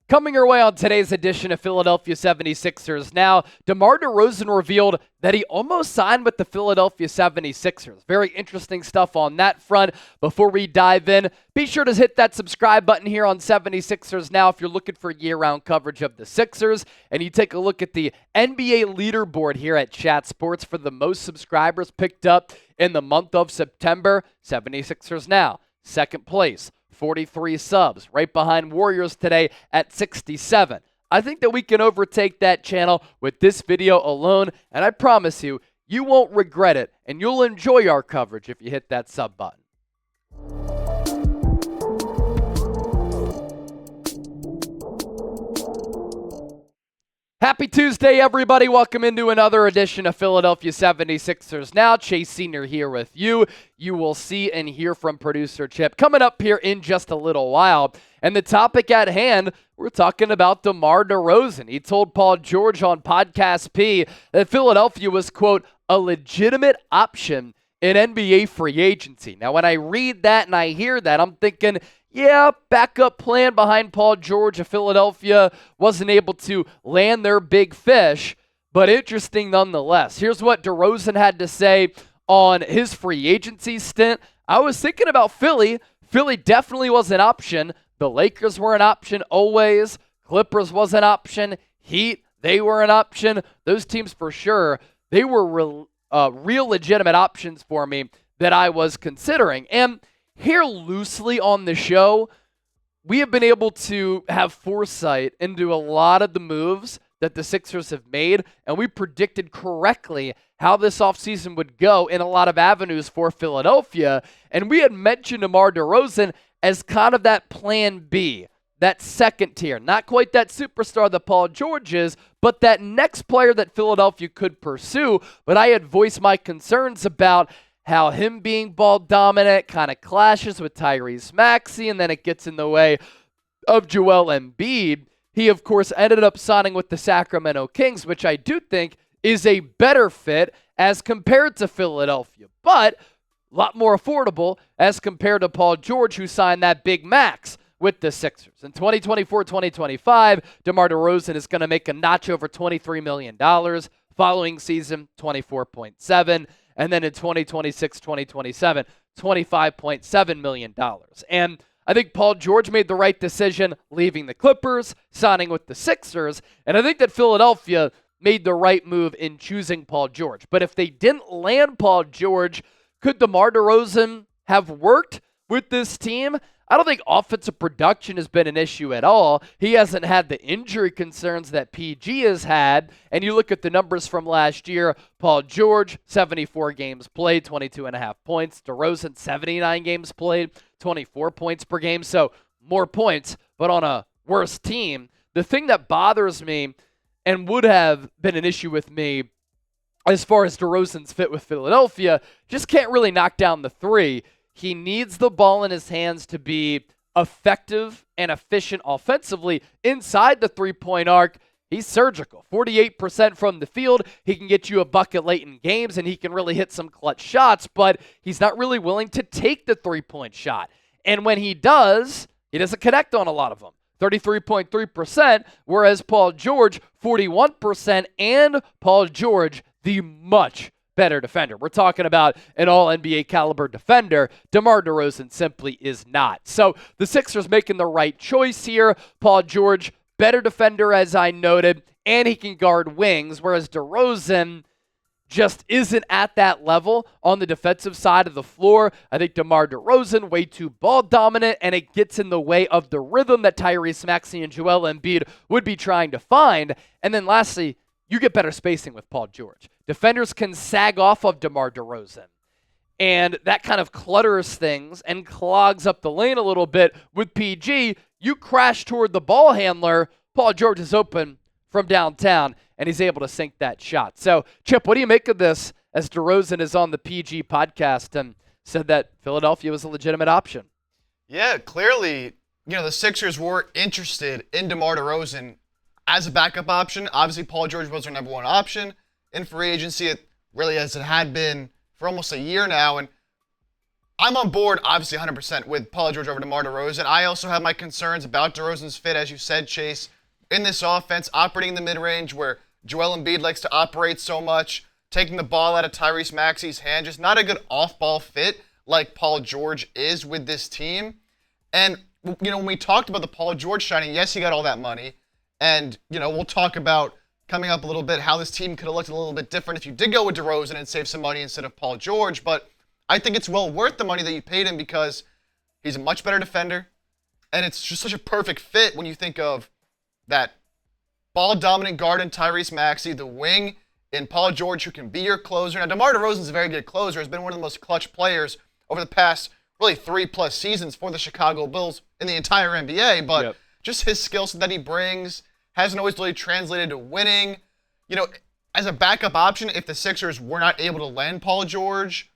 Coming your way on today's edition of Philadelphia 76ers Now, DeMar DeRozan revealed that he almost signed with the Philadelphia 76ers. Very interesting stuff on that front. Before we dive in, be sure to hit that subscribe button here on 76ers Now if you're looking for year-round coverage of the Sixers. And you take a look at the NBA leaderboard here at Chat Sports for the most subscribers picked up in the month of September. 76ers Now, second place. 43 subs, right behind Warriors today at 67. I think that we can overtake that channel with this video alone, and I promise you, you won't regret it, and you'll enjoy our coverage if you hit that sub button. Happy Tuesday, everybody. Welcome into another edition of Philadelphia 76ers Now. Chase Sr. here with you. You will see and hear from producer Chip coming up here in just a little while. And the topic at hand, we're talking about DeMar DeRozan. He told Paul George on Podcast P that Philadelphia was, quote, a legitimate option in NBA free agency. Now, when I read that and I hear that, I'm thinking, yeah, backup plan behind Paul George if Philadelphia wasn't able to land their big fish, but interesting nonetheless. Here's what DeRozan had to say on his free agency stint. I was thinking about Philly. Philly definitely was an option. The Lakers were an option always. Clippers was an option. Heat, they were an option. Those teams for sure, they were real legitimate options for me that I was considering. And here loosely on the show, we have been able to have foresight into a lot of the moves that the Sixers have made, and we predicted correctly how this offseason would go in a lot of avenues for Philadelphia. And we had mentioned DeMar DeRozan as kind of that plan B, that second tier. Not quite that superstar that Paul George is, but that next player that Philadelphia could pursue. But I had voiced my concerns about how him being ball dominant kind of clashes with Tyrese Maxey, and then it gets in the way of Joel Embiid. He, of course, ended up signing with the Sacramento Kings, which I do think is a better fit as compared to Philadelphia, but a lot more affordable as compared to Paul George, who signed that big max with the Sixers. In 2024-2025, DeMar DeRozan is going to make a notch over $23 million. Following season, 24.7. And then in 2026-2027, $25.7 million. And I think Paul George made the right decision leaving the Clippers, signing with the Sixers. And I think that Philadelphia made the right move in choosing Paul George. But if they didn't land Paul George, could DeMar DeRozan have worked with this team? I don't think offensive production has been an issue at all. He hasn't had the injury concerns that PG has had. And you look at the numbers from last year, Paul George, 74 games played, 22.5 points. DeRozan, 79 games played, 24 points per game. So more points, but on a worse team. The thing that bothers me and would have been an issue with me as far as DeRozan's fit with Philadelphia, just can't really knock down the three. He needs the ball in his hands to be effective and efficient offensively inside the three-point arc. He's surgical. 48% from the field. He can get you a bucket late in games, and he can really hit some clutch shots, but he's not really willing to take the three-point shot. And when he doesn't connect on a lot of them. 33.3%, whereas Paul George, 41%, and Paul George, the much better defender. We're talking about an all-NBA caliber defender. DeMar DeRozan simply is not. So the Sixers making the right choice here. Paul George, better defender as I noted, and he can guard wings, whereas DeRozan just isn't at that level on the defensive side of the floor. I think DeMar DeRozan, way too ball dominant, and it gets in the way of the rhythm that Tyrese Maxey and Joel Embiid would be trying to find. And then lastly, you get better spacing with Paul George. Defenders can sag off of DeMar DeRozan, and that kind of clutters things and clogs up the lane a little bit. With PG, you crash toward the ball handler, Paul George is open from downtown, and he's able to sink that shot. So, Chip, what do you make of this as DeRozan is on the PG podcast and said that Philadelphia was a legitimate option? Yeah, clearly, the Sixers were interested in DeMar DeRozan as a backup option. Obviously, Paul George was their number one option in free agency, really as it had been for almost a year now. And I'm on board, obviously, 100% with Paul George over DeMar DeRozan. I also have my concerns about DeRozan's fit, as you said, Chase, in this offense, operating in the mid-range where Joel Embiid likes to operate so much, taking the ball out of Tyrese Maxey's hand, just not a good off-ball fit like Paul George is with this team. And, when we talked about the Paul George signing, yes, he got all that money. And, we'll talk about coming up a little bit how this team could have looked a little bit different if you did go with DeRozan and save some money instead of Paul George. But I think it's well worth the money that you paid him because he's a much better defender. And it's just such a perfect fit when you think of that ball-dominant guard in Tyrese Maxey, the wing in Paul George who can be your closer. Now, DeMar DeRozan's a very good closer. Has been one of the most clutch players over the past, really, 3+ seasons for the Chicago Bulls in the entire NBA. But just his skill set that he brings hasn't always really translated to winning. As a backup option, if the Sixers were not able to land Paul George,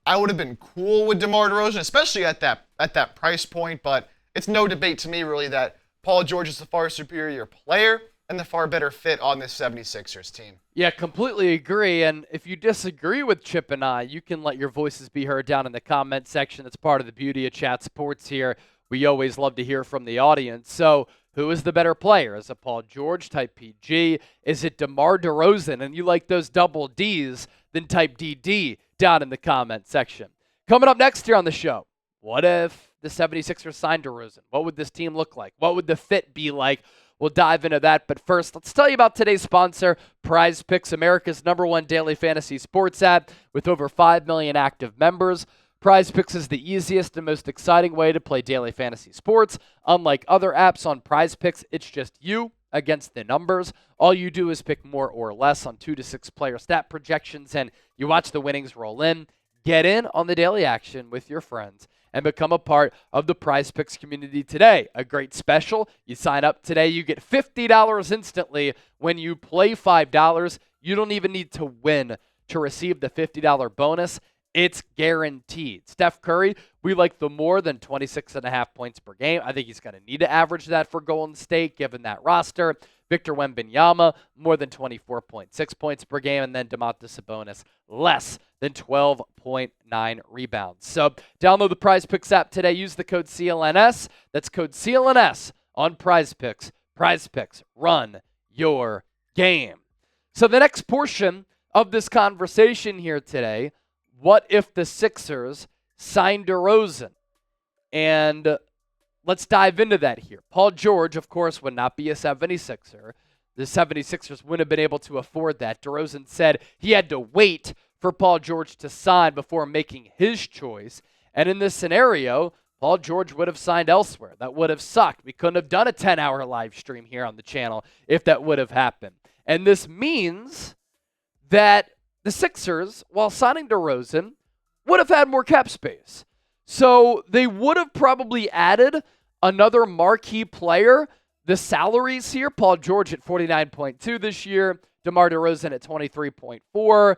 I would have been cool with DeMar DeRozan, especially at that price point. But it's no debate to me, really, that Paul George is the far superior player and the far better fit on this 76ers team. Yeah, completely agree. And if you disagree with Chip and I, you can let your voices be heard down in the comment section. That's part of the beauty of Chat Sports here. We always love to hear from the audience. So who is the better player? Is it Paul George, type PG? Is it DeMar DeRozan? And you like those double Ds, then type DD down in the comment section. Coming up next here on the show, what if the 76ers signed DeRozan? What would this team look like? What would the fit be like? We'll dive into that. But first, let's tell you about today's sponsor, Prize Picks, America's #1 daily fantasy sports app with over 5 million active members. Prize Picks is the easiest and most exciting way to play daily fantasy sports. Unlike other apps on Prize Picks, it's just you against the numbers. All you do is pick more or less on 2 to 6 player stat projections, and you watch the winnings roll in. Get in on the daily action with your friends and become a part of the Prize Picks community today. A great special. You sign up today, you get $50 instantly. When you play $5, you don't even need to win to receive the $50 bonus. It's guaranteed. Steph Curry, we like the more than 26.5 points per game. I think he's going to need to average that for Golden State, given that roster. Victor Wembanyama, more than 24.6 points per game. And then Domantas Sabonis, less than 12.9 rebounds. So download the Prize Picks app today. Use the code CLNS. That's code CLNS on Prize Picks. Prize Picks, run your game. So the next portion of this conversation here today, what if the Sixers signed DeRozan? And let's dive into that here. Paul George, of course, would not be a 76er. The 76ers wouldn't have been able to afford that. DeRozan said he had to wait for Paul George to sign before making his choice. And in this scenario, Paul George would have signed elsewhere. That would have sucked. We couldn't have done a 10-hour live stream here on the channel if that would have happened. And this means that the Sixers, while signing DeRozan, would have had more cap space. So they would have probably added another marquee player. The salaries here, Paul George at 49.2 this year, DeMar DeRozan at 23.4.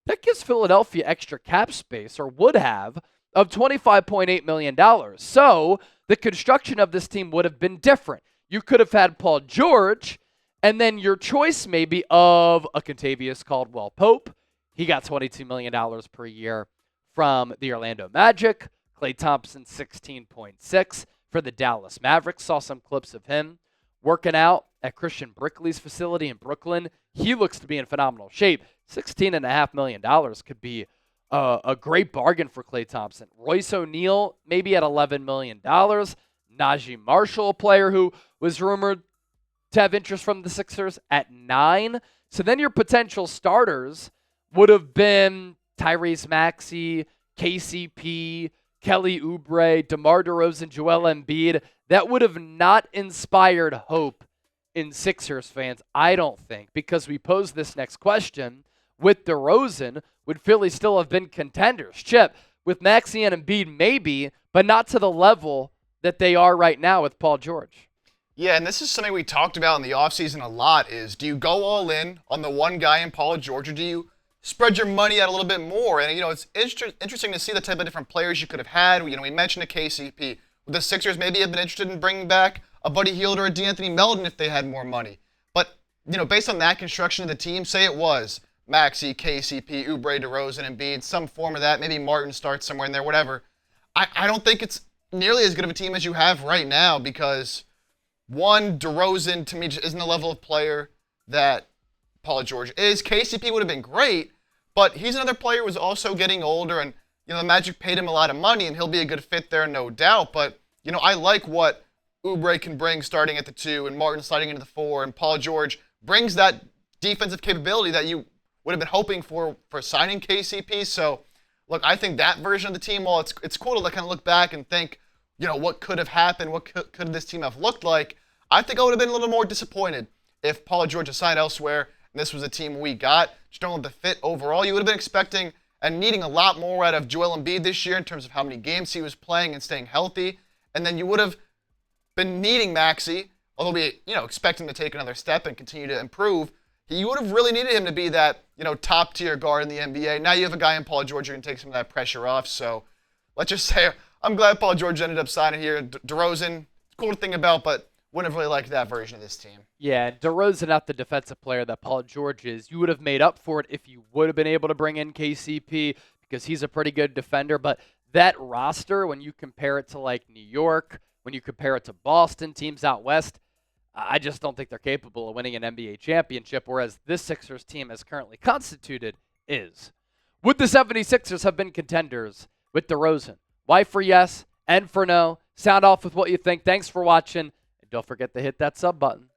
That gives Philadelphia extra cap space, or would have, of $25.8 million. So the construction of this team would have been different. You could have had Paul George, and then your choice maybe of a Kentavious Caldwell-Pope. He got $22 million per year from the Orlando Magic. Klay Thompson, 16.6 for the Dallas Mavericks. Saw some clips of him working out at Christian Brickley's facility in Brooklyn. He looks to be in phenomenal shape. $16.5 million could be a great bargain for Klay Thompson. Royce O'Neal, maybe at $11 million. Najee Marshall, a player who was rumored to have interest from the Sixers, at $9 million. So then your potential starters would have been Tyrese Maxey, KCP, Kelly Oubre, DeMar DeRozan, Joel Embiid. That would have not inspired hope in Sixers fans, I don't think, because we posed this next question. With DeRozan, would Philly still have been contenders? Chip, with Maxey and Embiid, maybe, but not to the level that they are right now with Paul George. Yeah, and this is something we talked about in the offseason a lot, is do you go all in on the one guy in Paul George, or do you spread your money out a little bit more? And, it's interesting to see the type of different players you could have had. We mentioned a KCP. Would the Sixers maybe have been interested in bringing back a Buddy Hield or a D'Anthony Melton if they had more money? But, based on that construction of the team, say it was Maxey, KCP, Oubre, DeRozan, and Embiid, some form of that. Maybe Martin starts somewhere in there, whatever. I don't think it's nearly as good of a team as you have right now because, one, DeRozan to me just isn't the level of player that Paul George is. KCP would have been great, but he's another player who's also getting older, and the Magic paid him a lot of money, and he'll be a good fit there, no doubt. But I like what Oubre can bring starting at the 2, and Martin sliding into the 4, and Paul George brings that defensive capability that you would have been hoping for signing KCP. So, look, I think that version of the team, while it's cool to kind of look back and think, what could have happened, what could this team have looked like, I think I would have been a little more disappointed if Paul George had signed elsewhere and this was a team we got. Just don't have the fit overall. You would have been expecting and needing a lot more out of Joel Embiid this year in terms of how many games he was playing and staying healthy. And then you would have been needing Maxey, although we expect him to take another step and continue to improve. You would have really needed him to be that top tier guard in the NBA. Now you have a guy in Paul George who can take some of that pressure off. So let's just say I'm glad Paul George ended up signing here. DeRozan, cool to think about, but wouldn't have really liked that version of this team. Yeah, DeRozan, not the defensive player that Paul George is. You would have made up for it if you would have been able to bring in KCP because he's a pretty good defender. But that roster, when you compare it to like New York, when you compare it to Boston, teams out west, I just don't think they're capable of winning an NBA championship, whereas this Sixers team as currently constituted is. Would the 76ers have been contenders with DeRozan? Y for yes, N for no. Sound off with what you think. Thanks for watching. And don't forget to hit that sub button.